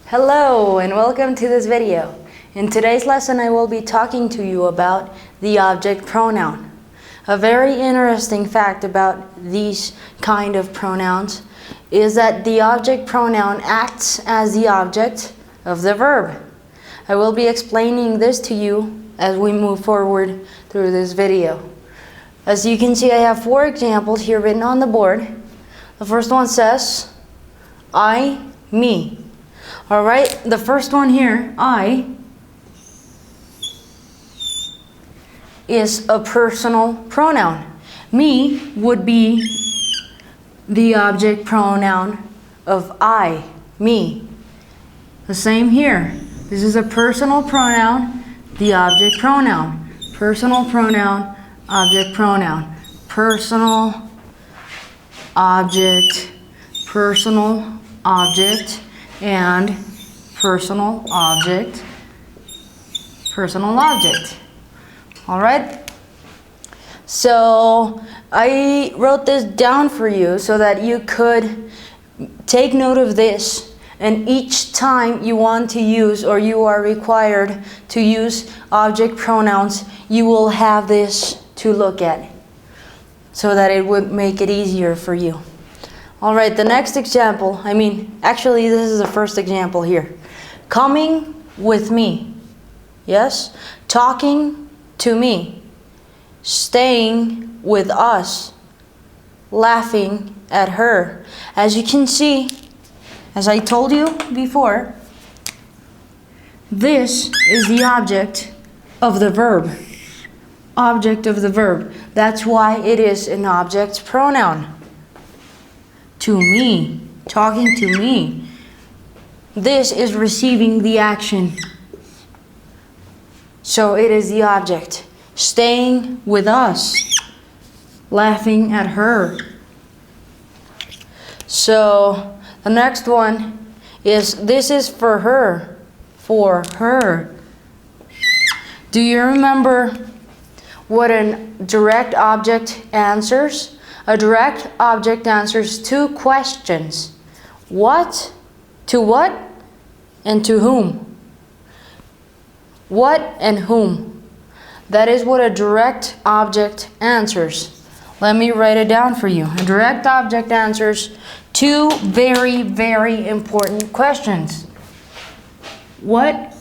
Hello and welcome to this video. In today's lesson I will be talking to you about the object pronoun. A very interesting fact about these kind of pronouns is that the object pronoun acts as the object of the verb. I will be explaining this to you as we move forward through this video. As you can see, I have 4 examples here written on the board. The first one says, I, me. Alright, the first one here, I, is a personal pronoun. Me would be the object pronoun of I, me. The same here. This is a personal pronoun, the object pronoun. Personal pronoun, object pronoun. Personal, object, and personal object, All right? So I wrote this down for you so that you could take note of this, and each time you want to use or you are required to use object pronouns, you will have this to look at so that it would make it easier for you. All right, the next example, actually this is the first example here. Coming with me, yes? Talking to me, staying with us, laughing at her. As you can see, as I told you before, this is the object of the verb. Object of the verb. That's why it is an object pronoun. To me, talking to me. This is receiving the action. So it is the object. Staying with us, laughing at her. So the next one is, this is for her, Do you remember what a direct object answers? A direct object answers 2 questions. What, to what, and to whom. What and whom. That is what a direct object answers. Let me write it down for you. A direct object answers 2 very, very important questions. What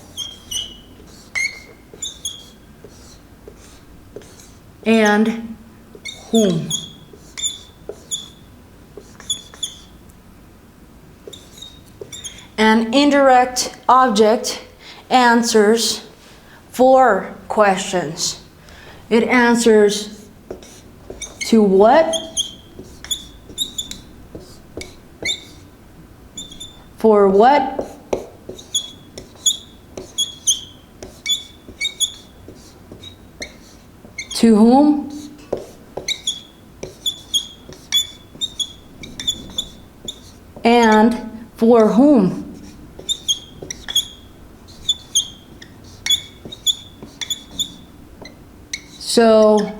and whom. An indirect object answers 4 questions. It answers to what, for what, to whom, and for whom. So,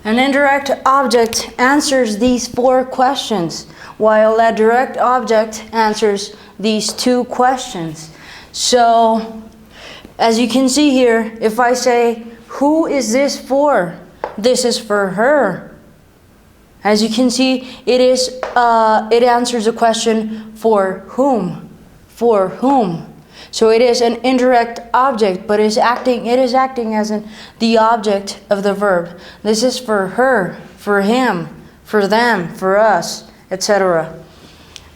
an indirect object answers these 4 questions, while a direct object answers these 2 questions. So, as you can see here, if I say, who is this for? This is for her. As you can see, it answers a question for whom? For whom? So it is an indirect object, but it is acting as the object of the verb. This is for her, for him, for them, for us, etc.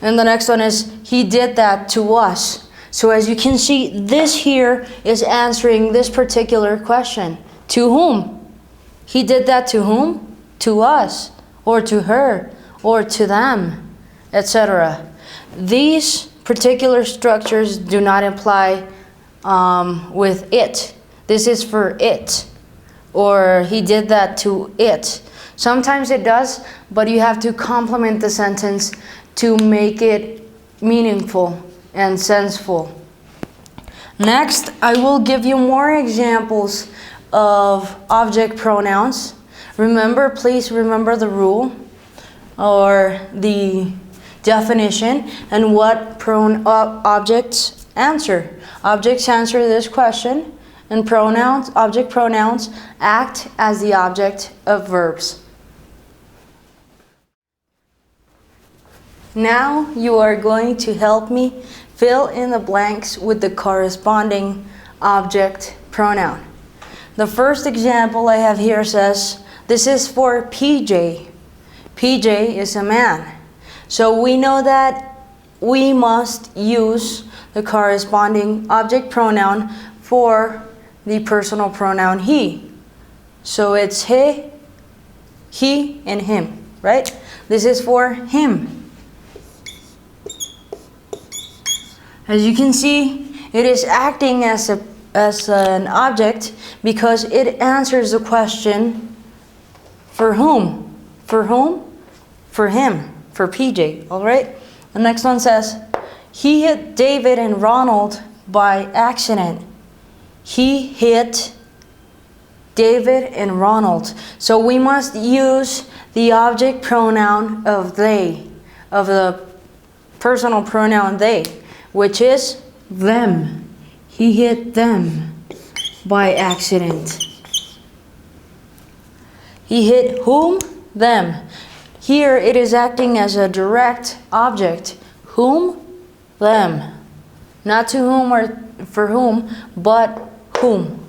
And the next one is, he did that to us. So as you can see, this here is answering this particular question. To whom? He did that to whom? To us, or to her, or to them, etc. These particular structures do not imply with it. This is for it, or he did that to it. Sometimes it does, but you have to complement the sentence to make it meaningful and senseful. Next, I will give you more examples of object pronouns. Please remember the rule or the definition and what objects answer. Objects answer this question, and pronouns, object pronouns, act as the object of verbs. Now you are going to help me fill in the blanks with the corresponding object pronoun. The first example I have here says, this is for PJ. PJ is a man. So we know that we must use the corresponding object pronoun for the personal pronoun he. So it's he, and him, right? This is for him. As you can see, it is acting as an object because it answers the question, for whom? For whom? For him, for PJ, all right? The next one says, he hit David and Ronald by accident. He hit David and Ronald. So we must use the object pronoun of they, of the personal pronoun they, which is them. He hit them by accident. He hit whom? Them. Here it is acting as a direct object. Whom? Them. Not to whom or for whom, but whom.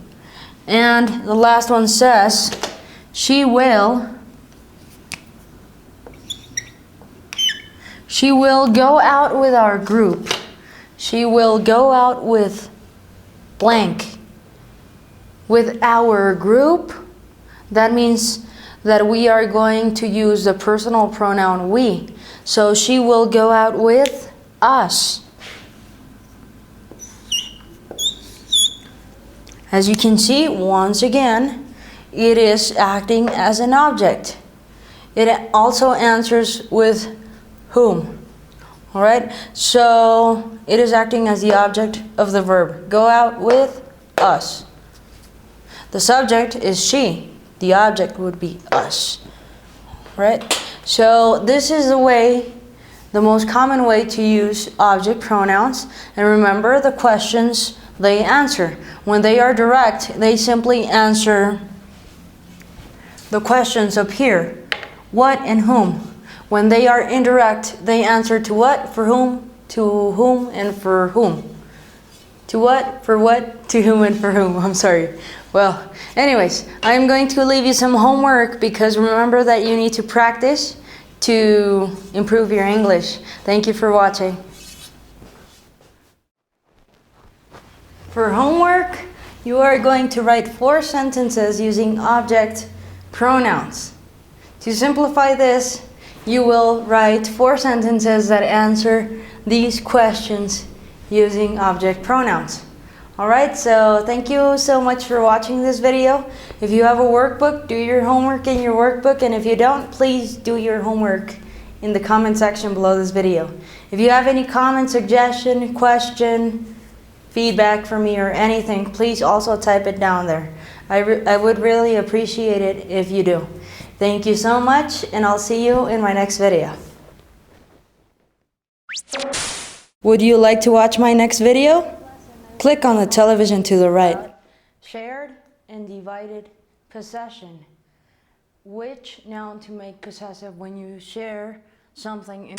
And the last one says, she will go out with our group. She will go out with blank. With our group, that means that we are going to use the personal pronoun we. So she will go out with us. As you can see, once again, it is acting as an object. It also answers with whom. All right, so it is acting as the object of the verb. Go out with us. The subject is she. The object would be us. Right? So this is the most common way to use object pronouns. And remember the questions they answer. When they are direct, they simply answer the questions up here. What and whom. When they are indirect, they answer to what, for whom, to whom, and for whom. To what, for what, to whom, and for whom. I'm sorry. Well, anyways, I'm going to leave you some homework because remember that you need to practice to improve your English. Thank you for watching. For homework, you are going to write 4 sentences using object pronouns. To simplify this, you will write 4 sentences that answer these questions using object pronouns. Alright, so thank you so much for watching this video. If you have a workbook, do your homework in your workbook, and if you don't, please do your homework in the comment section below this video. If you have any comment, suggestion, question, feedback for me or anything, please also type it down there. I would really appreciate it if you do. Thank you so much, and I'll see you in my next video. Would you like to watch my next video? Click on the television to the right. Shared and divided possession. Which noun to make possessive when you share something in